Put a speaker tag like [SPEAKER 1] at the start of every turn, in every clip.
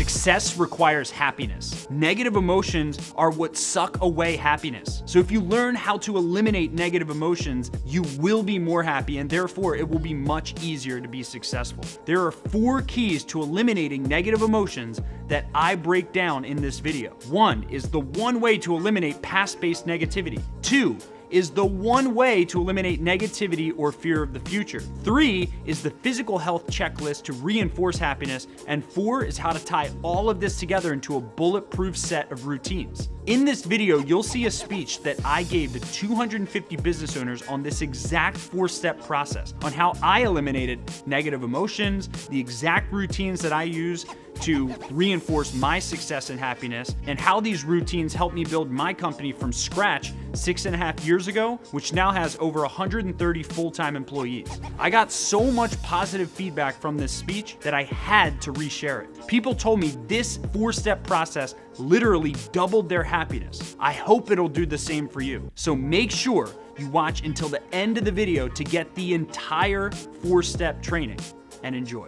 [SPEAKER 1] Success requires happiness. Negative emotions are what suck away happiness. So if you learn how to eliminate negative emotions, you will be more happy, and therefore it will be much easier to be successful. There are 4 keys to eliminating negative emotions that I break down in this video. 1 is the one way to eliminate past-based negativity. 2 is the one way to eliminate negativity or fear of the future. 3 is the physical health checklist to reinforce happiness. And 4 is how to tie all of this together into a bulletproof set of routines. In this video, you'll see a speech that I gave to 250 business owners on this exact 4-step process on how I eliminated negative emotions, the exact routines that I use to reinforce my success and happiness, and how these routines helped me build my company from scratch 6.5 years ago, which now has over 130 full-time employees. I got so much positive feedback from this speech that I had to reshare it. People told me this 4-step process literally doubled their happiness. I hope it'll do the same for you. So make sure you watch until the end of the video to get the entire 4-step training, and enjoy.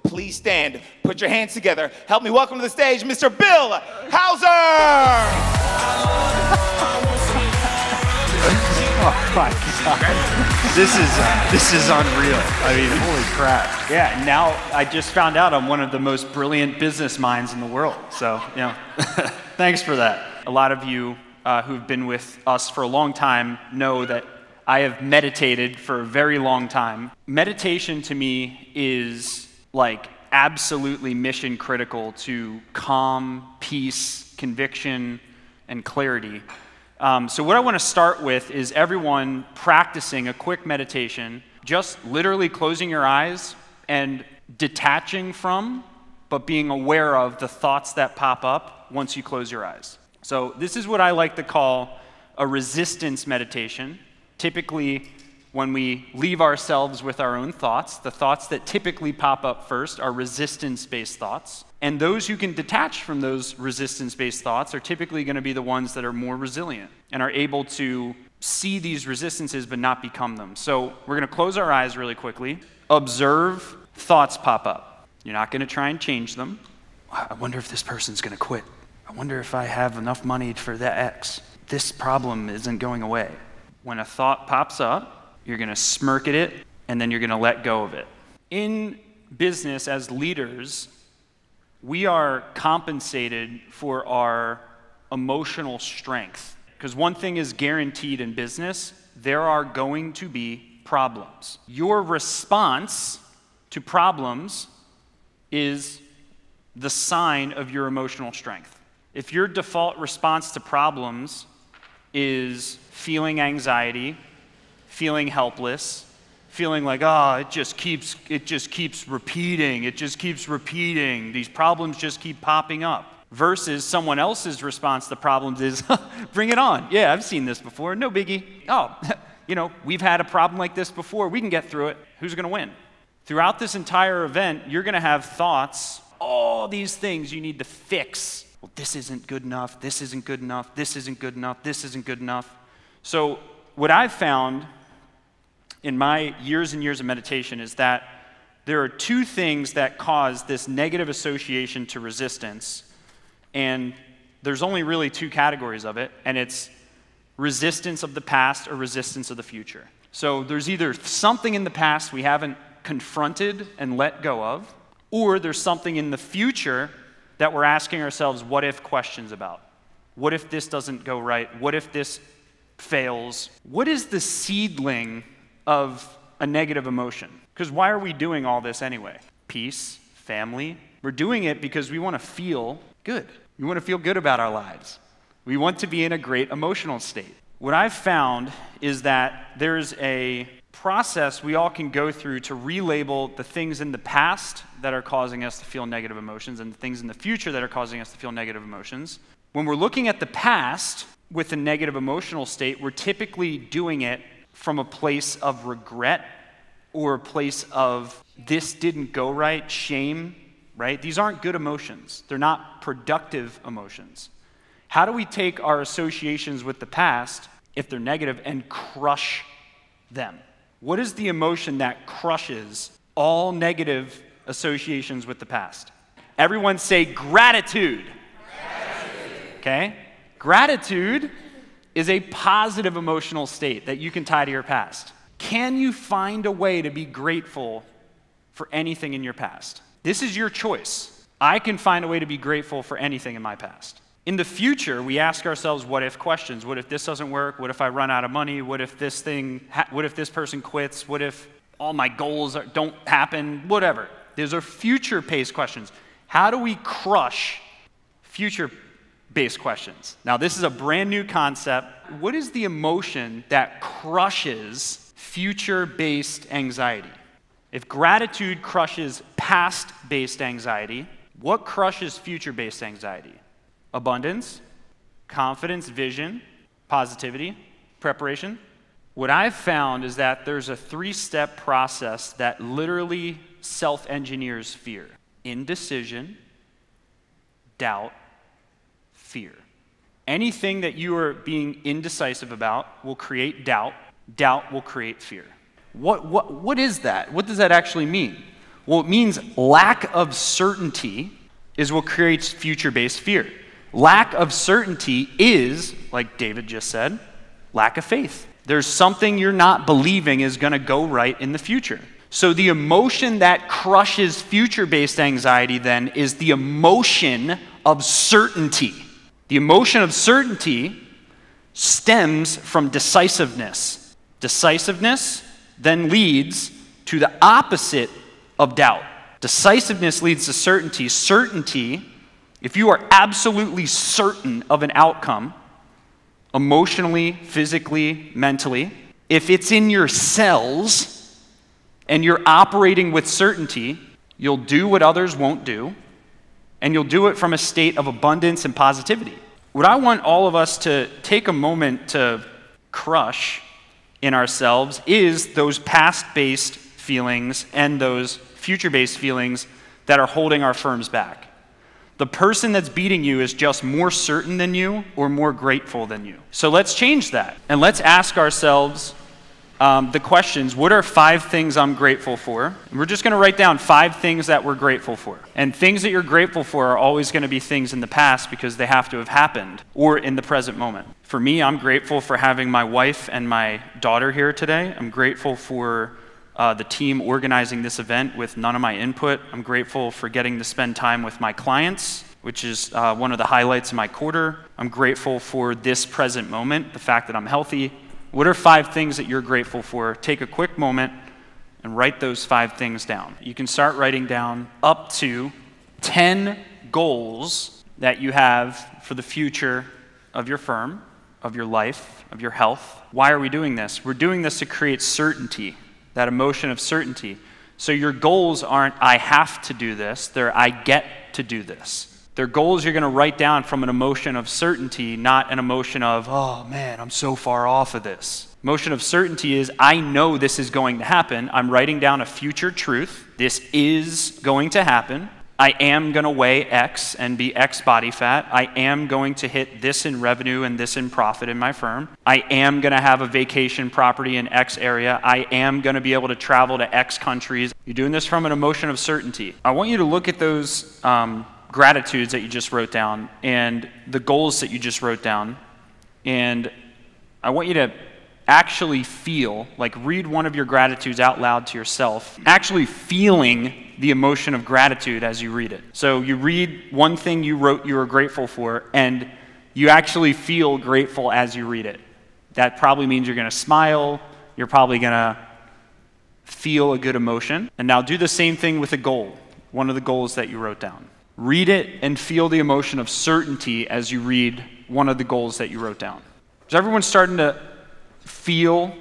[SPEAKER 2] Please stand, put your hands together. Help me welcome to the stage, Mr. Bill Hauser!
[SPEAKER 1] Oh my God. This is unreal. I mean, holy crap. Yeah, now I just found out I'm one of the most brilliant business minds in the world. So, you know, thanks for that. A lot of you who've been with us for a long time know that I have meditated for a very long time. Meditation to me is like absolutely mission critical to calm, peace, conviction, and clarity. So what I want to start with is everyone practicing a quick meditation, just literally closing your eyes and detaching from, but being aware of the thoughts that pop up once you close your eyes. So this is what I like to call a resistance meditation. Typically, when we leave ourselves with our own thoughts, the thoughts that typically pop up first are resistance-based thoughts. And those who can detach from those resistance-based thoughts are typically going to be the ones that are more resilient and are able to see these resistances but not become them. So we're going to close our eyes really quickly. Observe thoughts pop up. You're not going to try and change them. I wonder if this person's going to quit. I wonder if I have enough money for that X. This problem isn't going away. When a thought pops up, you're going to smirk at it, and then you're going to let go of it. In business, as leaders, we are compensated for our emotional strength. Because one thing is guaranteed in business, there are going to be problems. Your response to problems is the sign of your emotional strength. If your default response to problems is feeling anxiety, feeling helpless, feeling like, oh, it just keeps repeating, these problems just keep popping up, versus someone else's response to problems is, bring it on. Yeah, I've seen this before, no biggie. Oh, you know, we've had a problem like this before, we can get through it. Who's gonna win? Throughout this entire event, you're gonna have thoughts, all these things you need to fix. Well, this isn't good enough, this isn't good enough, this isn't good enough, this isn't good enough. So what I've found in my years and years of meditation is that there are 2 things that cause this negative association to resistance, and there's only really 2 categories of it, and it's resistance of the past or resistance of the future. So there's either something in the past we haven't confronted and let go of, or there's something in the future that we're asking ourselves what if questions about. What if this doesn't go right? What if this fails? What is the seedling of a negative emotion? Because why are we doing all this anyway? Peace, family. We're doing it because we want to feel good. We want to feel good about our lives. We want to be in a great emotional state. What I've found is that there's a process we all can go through to relabel the things in the past that are causing us to feel negative emotions and the things in the future that are causing us to feel negative emotions. When we're looking at the past with a negative emotional state, we're typically doing it from a place of regret or a place of this didn't go right, shame, right? These aren't good emotions. They're not productive emotions. How do we take our associations with the past, if they're negative, and crush them? What is the emotion that crushes all negative associations with the past? Everyone say gratitude. Okay? Gratitude is a positive emotional state that you can tie to your past. Can you find a way to be grateful for anything in your past? This is your choice. I can find a way to be grateful for anything in my past. In the future, we ask ourselves what if questions. What if this doesn't work? What if I run out of money? What if this person quits? What if all my goals don't happen? Whatever. Those are future-based questions. How do we crush future-based questions? Now, this is a brand new concept. What is the emotion that crushes future-based anxiety? If gratitude crushes past-based anxiety, what crushes future-based anxiety? Abundance, confidence, vision, positivity, preparation. What I've found is that there's a 3-step process that literally self-engineers fear. Indecision, doubt, fear. Anything that you are being indecisive about will create doubt. Doubt will create fear. What is that? What does that actually mean? Well, it means lack of certainty is what creates future-based fear. Lack of certainty is, like David just said, lack of faith. There's something you're not believing is going to go right in the future. So the emotion that crushes future-based anxiety then is the emotion of certainty. The emotion of certainty stems from decisiveness. Decisiveness then leads to the opposite of doubt. Decisiveness leads to certainty. Certainty, if you are absolutely certain of an outcome, emotionally, physically, mentally, if it's in your cells and you're operating with certainty, you'll do what others won't do, and you'll do it from a state of abundance and positivity. What I want all of us to take a moment to crush in ourselves is those past-based feelings and those future-based feelings that are holding our firms back. The person that's beating you is just more certain than you or more grateful than you. So let's change that. And let's ask ourselves the questions, what are 5 things I'm grateful for? And we're just going to write down 5 things that we're grateful for. And things that you're grateful for are always going to be things in the past because they have to have happened or in the present moment. For me, I'm grateful for having my wife and my daughter here today. I'm grateful for the team organizing this event with none of my input. I'm grateful for getting to spend time with my clients, which is one of the highlights of my quarter. I'm grateful for this present moment, the fact that I'm healthy. What are 5 things that you're grateful for? Take a quick moment and write those 5 things down. You can start writing down up to 10 goals that you have for the future of your firm, of your life, of your health. Why are we doing this? We're doing this to create certainty, that emotion of certainty. So your goals aren't, I have to do this, they're, I get to do this. They're goals you're going to write down from an emotion of certainty, not an emotion of, oh man, I'm so far off of this. Emotion of certainty is, I know this is going to happen. I'm writing down a future truth. This is going to happen. I am going to weigh X and be X body fat. I am going to hit this in revenue and this in profit in my firm. I am going to have a vacation property in X area. I am going to be able to travel to X countries. You're doing this from an emotion of certainty. I want you to look at those gratitudes that you just wrote down and the goals that you just wrote down, and I want you to actually feel, like read one of your gratitudes out loud to yourself, actually feeling the emotion of gratitude as you read it. So you read one thing you wrote you were grateful for, and you actually feel grateful as you read it. That probably means you're going to smile, you're probably going to feel a good emotion. And now do the same thing with a goal, one of the goals that you wrote down. Read it and feel the emotion of certainty as you read one of the goals that you wrote down. Is everyone starting to feel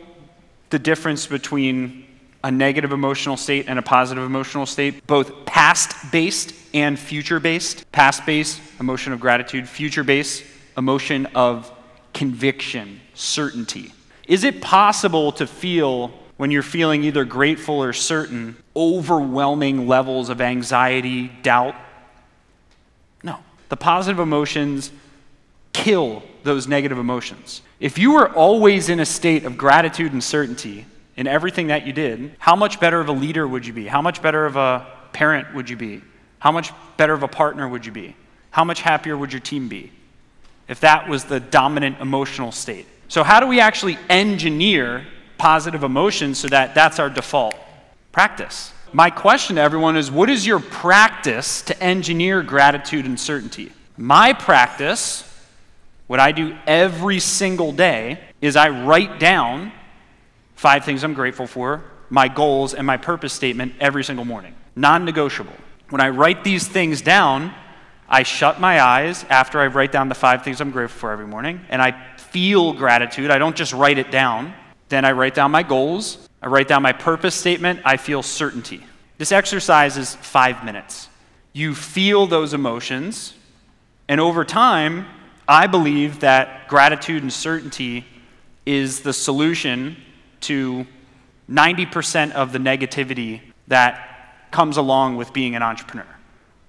[SPEAKER 1] the difference between a negative emotional state and a positive emotional state, both past-based and future-based? Past-based, emotion of gratitude. Future-based, emotion of conviction, certainty. Is it possible to feel, when you're feeling either grateful or certain, overwhelming levels of anxiety, doubt? No. The positive emotions kill those negative emotions. If you were always in a state of gratitude and certainty in everything that you did, how much better of a leader would you be? How much better of a parent would you be? How much better of a partner would you be? How much happier would your team be if that was the dominant emotional state? So how do we actually engineer positive emotions so that that's our default? Practice. My question to everyone is, what is your practice to engineer gratitude and certainty? My practice, what I do every single day, is I write down 5 things I'm grateful for, my goals, and my purpose statement every single morning. Non-negotiable. When I write these things down, I shut my eyes after I write down the 5 things I'm grateful for every morning, and I feel gratitude. I don't just write it down. Then I write down my goals. I write down my purpose statement. I feel certainty. This exercise is 5 minutes. You feel those emotions, and over time, I believe that gratitude and certainty is the solution to 90% of the negativity that comes along with being an entrepreneur,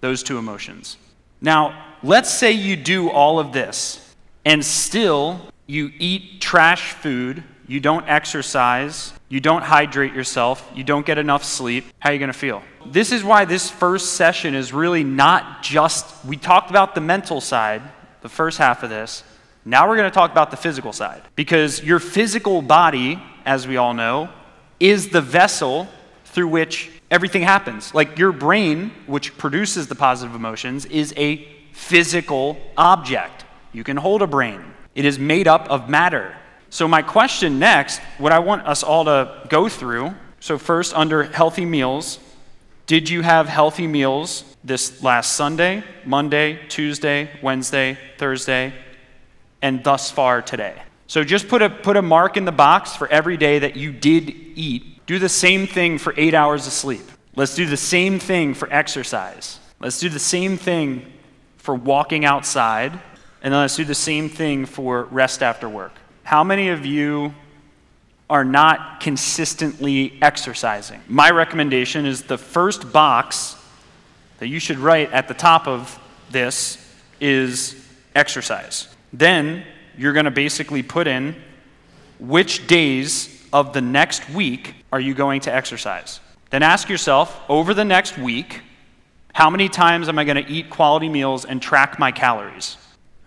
[SPEAKER 1] those 2 emotions. Now, let's say you do all of this, and still you eat trash food, you don't exercise, you don't hydrate yourself, you don't get enough sleep. How are you going to feel? This is why this first session is really not just, we talked about the mental side, the first half of this. Now we're going to talk about the physical side. Because your physical body, as we all know, is the vessel through which everything happens. Like your brain, which produces the positive emotions, is a physical object. You can hold a brain. It is made up of matter. So my question next, what I want us all to go through, so first under healthy meals, did you have healthy meals this last Sunday, Monday, Tuesday, Wednesday, Thursday, and thus far today? So just put a mark in the box for every day that you did eat. Do the same thing for 8 hours of sleep. Let's do the same thing for exercise. Let's do the same thing for walking outside, and then let's do the same thing for rest after work. How many of you are not consistently exercising? My recommendation is the first box that you should write at the top of this is exercise. Then you're going to basically put in which days of the next week are you going to exercise. Then ask yourself, over the next week, how many times am I going to eat quality meals and track my calories?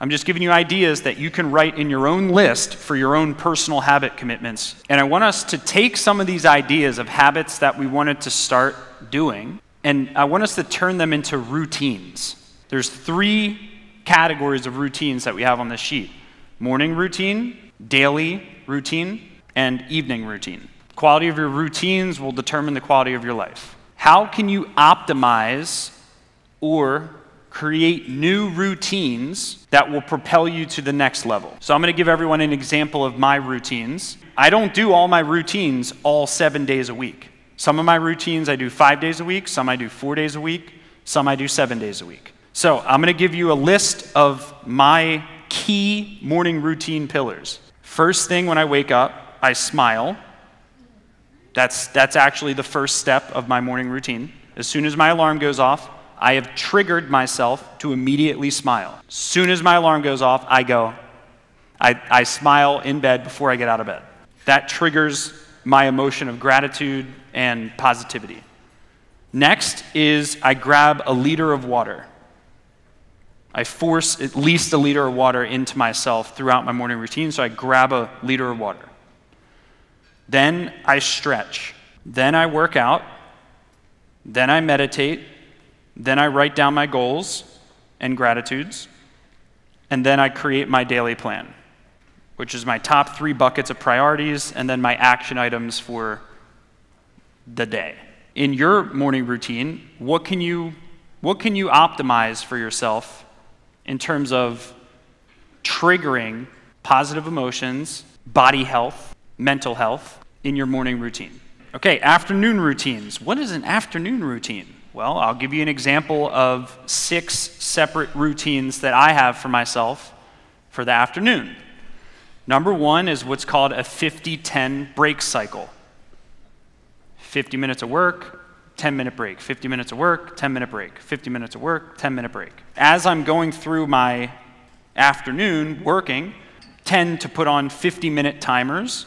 [SPEAKER 1] I'm just giving you ideas that you can write in your own list for your own personal habit commitments. And I want us to take some of these ideas of habits that we wanted to start doing, and I want us to turn them into routines. There's 3 categories of routines that we have on this sheet: morning routine, daily routine, and evening routine. The quality of your routines will determine the quality of your life. How can you optimize or create new routines that will propel you to the next level? So I'm going to give everyone an example of my routines. I don't do all my routines all 7 days a week. Some of my routines I do 5 days a week, some I do 4 days a week, some I do 7 days a week. So I'm going to give you a list of my key morning routine pillars. First thing when I wake up, I smile. That's actually the first step of my morning routine. As soon as my alarm goes off, I have triggered myself to immediately smile. As soon as my alarm goes off, I smile in bed before I get out of bed. That triggers my emotion of gratitude and positivity. Next is I grab a liter of water. I force at least a liter of water into myself throughout my morning routine, so I grab a liter of water. Then I stretch. Then I work out. Then I meditate. Then I write down my goals and gratitudes. And then I create my daily plan, which is my top 3 buckets of priorities and then my action items for the day. In your morning routine, what can you optimize for yourself in terms of triggering positive emotions, body health, mental health in your morning routine? Okay, afternoon routines. What is an afternoon routine? Well, I'll give you an example of 6 separate routines that I have for myself for the afternoon. Number 1 is what's called a 50-10 break cycle. 50 minutes of work, 10-minute break. 50 minutes of work, 10-minute break. 50 minutes of work, 10-minute break. As I'm going through my afternoon working, tend to put on 50-minute timers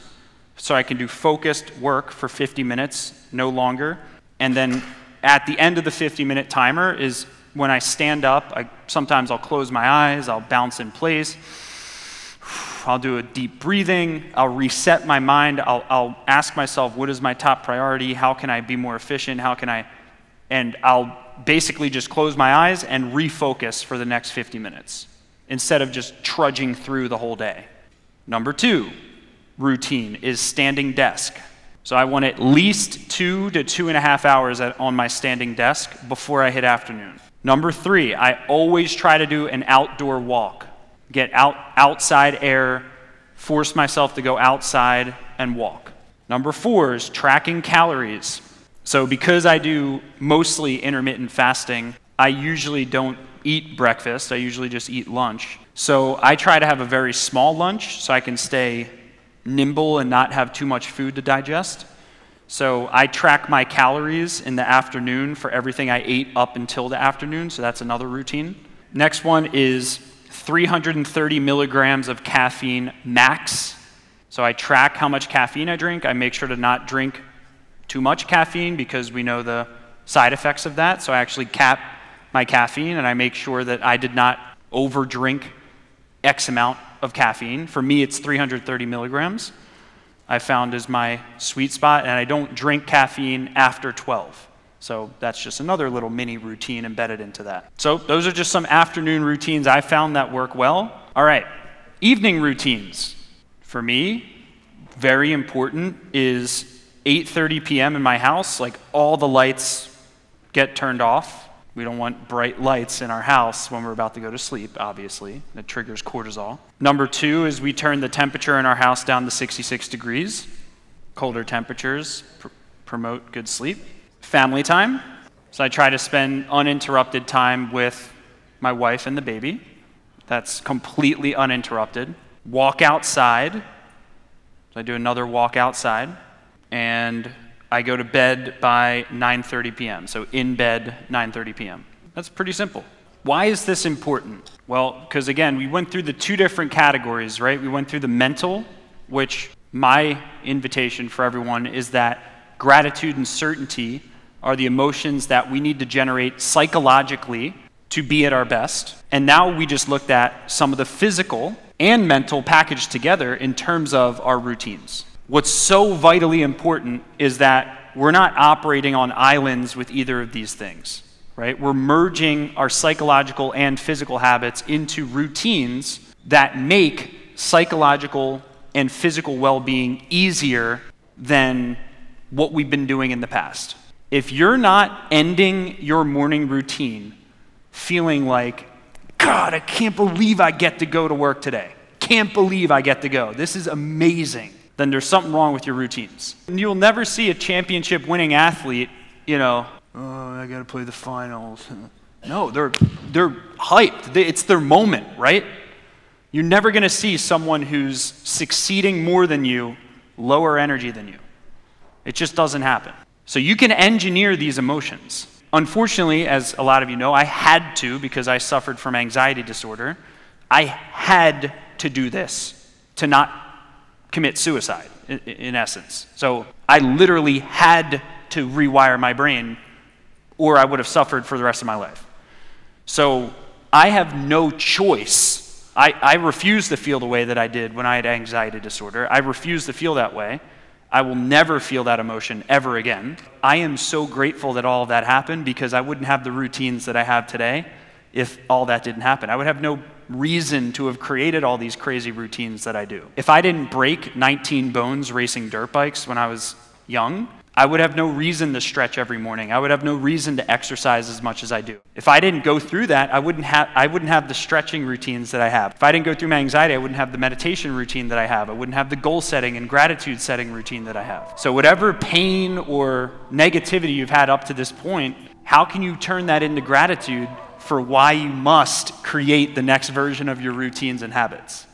[SPEAKER 1] so I can do focused work for 50 minutes, no longer. And then at the end of the 50-minute timer is when I stand up, sometimes I'll close my eyes, I'll bounce in place, I'll do a deep breathing, I'll reset my mind, I'll ask myself, what is my top priority, how can I be more efficient, and I'll basically just close my eyes and refocus for the next 50 minutes instead of just trudging through the whole day. Number 2 routine is standing desk. So I want at least 2 to 2.5 hours on my standing desk before I hit afternoon. Number 3, I always try to do an outdoor walk. Get outside air, force myself to go outside and walk. Number 4 is tracking calories. So because I do mostly intermittent fasting, I usually don't eat breakfast, I usually just eat lunch. So I try to have a very small lunch so I can stay nimble and not have too much food to digest. So I track my calories in the afternoon for everything I ate up until the afternoon, so that's another routine. Next one is 330 milligrams of caffeine max. So I track how much caffeine I drink. I make sure to not drink too much caffeine because we know the side effects of that. So I actually cap my caffeine and I make sure that I did not overdrink X amount of caffeine. For me, it's 330 milligrams. I found is my sweet spot, and I don't drink caffeine after 12. So that's just another little mini routine embedded into that. So those are just some afternoon routines I found that work well. All right, evening routines. For me, very important is 8:30 p.m. in my house, like all the lights get turned off. We don't want bright lights in our house when we're about to go to sleep, obviously. That triggers cortisol. Number 2 is we turn the temperature in our house down to 66 degrees. Colder temperatures promote good sleep. Family time. So I try to spend uninterrupted time with my wife and the baby. That's completely uninterrupted. Walk outside. So I do another walk outside. And I go to bed by 9:30 p.m., so in bed 9:30 p.m. That's pretty simple. Why is this important? Well, because again, we went through the 2 different categories, right? We went through the mental, which my invitation for everyone is that gratitude and certainty are the emotions that we need to generate psychologically to be at our best. And now we just looked at some of the physical and mental packaged together in terms of our routines. What's so vitally important is that we're not operating on islands with either of these things, right? We're merging our psychological and physical habits into routines that make psychological and physical well-being easier than what we've been doing in the past. If you're not ending your morning routine feeling like, God, I can't believe I get to go to work today. Can't believe I get to go. This is amazing. Then there's something wrong with your routines. And you'll never see a championship winning athlete, oh, I gotta play the finals. No, they're hyped. It's their moment, right? You're never gonna see someone who's succeeding more than you, lower energy than you. It just doesn't happen. So you can engineer these emotions. Unfortunately, as a lot of you know, I had to because I suffered from anxiety disorder. I had to do this to not commit suicide, in essence. So I literally had to rewire my brain or I would have suffered for the rest of my life. So I have no choice. I refuse to feel the way that I did when I had anxiety disorder. I refuse to feel that way. I will never feel that emotion ever again. I am so grateful that all of that happened because I wouldn't have the routines that I have today if all that didn't happen. I would have no reason to have created all these crazy routines that I do. If I didn't break 19 bones racing dirt bikes when I was young, I would have no reason to stretch every morning. I would have no reason to exercise as much as I do. If I didn't go through that, I wouldn't have the stretching routines that I have. If I didn't go through my anxiety, I wouldn't have the meditation routine that I have. I wouldn't have the goal setting and gratitude setting routine that I have. So whatever pain or negativity you've had up to this point, how can you turn that into gratitude for why you must create the next version of your routines and habits?